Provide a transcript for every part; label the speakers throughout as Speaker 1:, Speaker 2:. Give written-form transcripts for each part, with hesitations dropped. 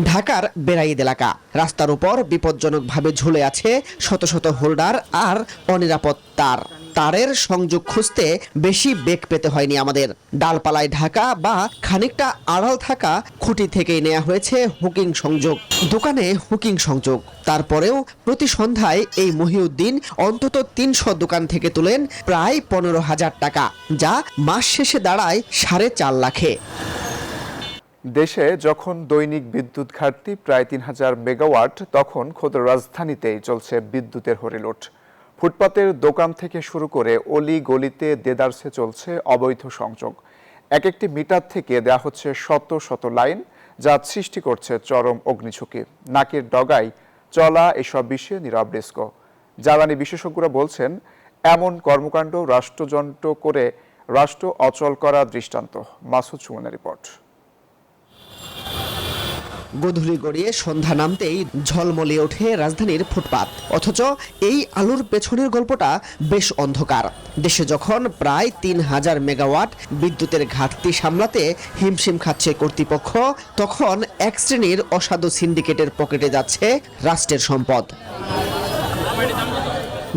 Speaker 1: ঢাকার বেড়াইদ এলাকা, রাস্তার উপর বিপজ্জনকভাবে ঝুলে আছে শত শত হোল্ডার আর অনিরাপদ তারের সংযোগ খুঁজতে বেশি বেগ পেতে হয়নি আমাদের। ডালপালায় ঢাকা বা খানিকটা আড়াল থাকা খুঁটি থেকেই নেওয়া হয়েছে হুকিং সংযোগ, দোকানে হুকিং সংযোগ। তারপরেও প্রতি সন্ধ্যায় এই মহিউদ্দিন অন্তত ৩০০ দোকান থেকে তোলেন প্রায় ১৫,০০০ টাকা, যা মাস শেষে দাঁড়ায় ৪.৫ লাখে।
Speaker 2: দেশে যখন দৈনিক বিদ্যুৎ ঘাটতি প্রায় ৩,০০০ মেগাওয়াট, তখন খোদ রাজধানীতেই চলছে বিদ্যুতের হরিলুট। ফুটপাতের দোকান থেকে শুরু করে অলি গলিতে দেদারসে চলছে অবৈধ সংযোগ। এক একটি মিটার থেকে দেয়া হচ্ছে শত শত লাইন, যা সৃষ্টি করছে চরম অগ্নিঝুঁকি। নাকের ডগায় চলা এসব বিষয়ে নীরব ডেস্কো। জ্বালানি বিশেষজ্ঞরা বলছেন, এমন কর্মকাণ্ড রাষ্ট্রযন্ত্র করে রাষ্ট্র অচল করা দৃষ্টান্ত। মাসুদ সুমনের রিপোর্ট।
Speaker 1: গোধূলি গড়িয়ে সন্ধ্যা নামতেই ঝলমলিয়ে ওঠে রাজধানীর ফুটপাত, অথচ এই আলোর পেছনের গল্পটা বেশ অন্ধকার। দেশে যখন প্রায় ৩,০০০ মেগাওয়াট বিদ্যুতের ঘাটতি সামলাতে হিমশিম খাচ্ছে কর্তৃপক্ষ, তখন এক শ্রেণীর অসাধু সিন্ডিকেটের পকেটে যাচ্ছে রাষ্ট্রের সম্পদ।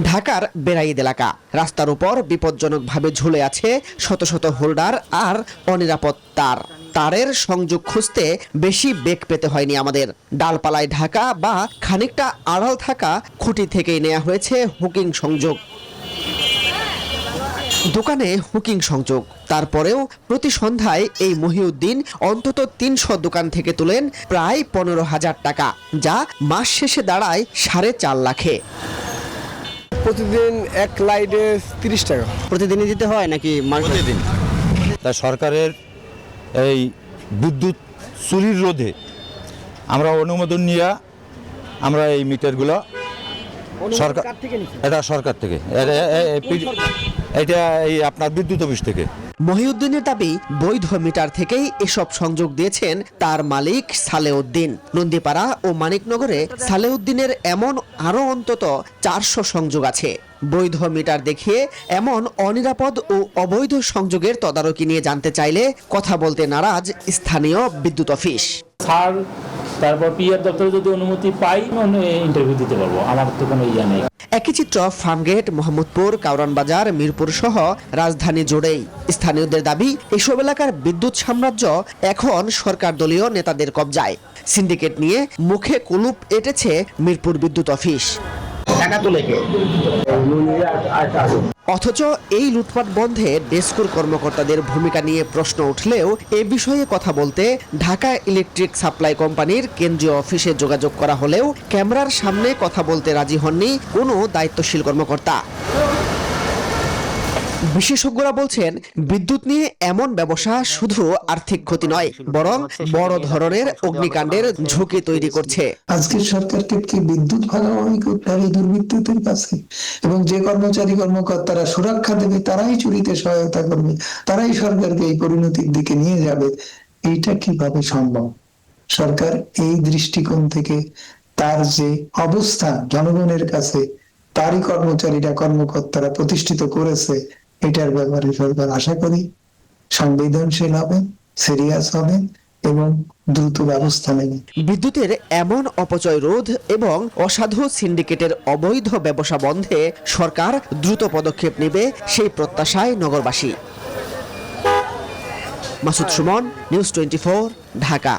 Speaker 1: ঢাকার বেড়াইদ এলাকা, রাস্তার উপর বিপজ্জনকভাবে ঝুলে আছে শত শত হোল্ডার আর অনিরাপদ তারের সংযোগ খুঁজতে বেশি বেগ পেতে হয়নি আমাদের। ডালপালায় ঢাকা বা খানিকটা আড়াল থাকা খুঁটি থেকেই নেওয়া হয়েছে হুকিং সংযোগ, দোকানে হুকিং সংযোগ। তারপরেও প্রতি সন্ধ্যায় এই মহিউদ্দিন অন্তত ৩০০ দোকান থেকে তোলেন প্রায় ১৫,০০০ টাকা, যা মাস শেষে দাঁড়ায় ৪.৫ লাখে।
Speaker 3: প্রতিদিন এক লাইটে ৩০ টাকা
Speaker 1: প্রতিদিনই দিতে হয় নাকি
Speaker 4: প্রতিদিন? তা সরকারের এই বিদ্যুৎ চুরির রোধে আমরা অনুমোদন নিয়ে আমরা এই মিটারগুলো সরকার থেকে এটা এই আপনার বিদ্যুৎ অফিস থেকে।
Speaker 1: মহিউদ্দিনের দাবি, বৈধ মিটার থেকেই এসব সংযোগ দিয়েছেন তার মালিক সালেউদ্দিন। নন্দীপাড়া ও মানিকনগরে সালেউদ্দিনের এমন আরও অন্তত ৪০০ সংযোগ আছে। বৈধ মিটার দেখিয়ে এমন অনিরাপদ ও অবৈধ সংযোগের তদারকি নিয়ে জানতে চাইলে কথা বলতে নারাজ স্থানীয় বিদ্যুৎ অফিস।
Speaker 5: তারপর পিআর দপ্তরে যদি অনুমতি পাই ইন্টারভিউ দিতে পারবো, আমার তো কোনো ইয়া নেই।
Speaker 1: একই চিত্র ফার্মগেট, মোহাম্মদপুর, কাউরান বাজার, মিরপুর সহ রাজধানী জুড়েই। স্থানীয়দের দাবি, এসব এলাকার বিদ্যুৎ সাম্রাজ্য এখন সরকার দলীয় নেতাদের কবজায়। সিন্ডিকেট নিয়ে মুখে কুলুপ এঁটেছে মিরপুর বিদ্যুৎ অফিস। অথচ এই লুটপাট বন্ধে ডেস্কোর কর্মকর্তাদের ভূমিকা নিয়ে প্রশ্ন উঠলেও এ বিষয়ে কথা বলতে ঢাকা ইলেকট্রিক সাপ্লাই কোম্পানির কেন্দ্রীয় অফিসে যোগাযোগ করা হলেও ক্যামেরার সামনে কথা বলতে রাজি হননি কোনো দায়িত্বশীল কর্মকর্তা। বিশেষজ্ঞরা বলছেন, বিদ্যুৎ নিয়ে এমন ব্যবসা শুধু আর্থিক ক্ষতি নয়, বরং বড় ধরনের অগ্নিকাণ্ডের ঝুঁকি তৈরি করছে।
Speaker 6: আজকে সরকারকে কি বিদ্যুৎ ভাগাভাগি করতে হবে দুর্বৃত্তদের কাছে, এবং যে কর্মচারী কর্মকর্তারা সুরক্ষা দেবে তারাই চুরিতে সহায়তা করবে, তারাই সরকারকে এই পরিণতির দিকে নিয়ে যাবে। এইটা কিভাবে সম্ভব? সরকার এই দৃষ্টিকোণ থেকে তার যে অবস্থান জনগণের কাছে, তারই কর্মচারীরা কর্মকর্তারা প্রতিষ্ঠিত করেছে, এটার ব্যাপারে সরকার আশা করি সংবেদনশীল হবে, সিরিয়াস হবে এবং দ্রুত ব্যবস্থা নেবে।
Speaker 1: বিদ্যুতের এমন অপচয় রোধ এবং অসাধু সিন্ডিকেটের অবৈধ ব্যবসা বন্ধে সরকার দ্রুত পদক্ষেপ নেবে, সেই প্রত্যাশায় নগরবাসী। মাসুদ সুমন, নিউজ 24, ঢাকা।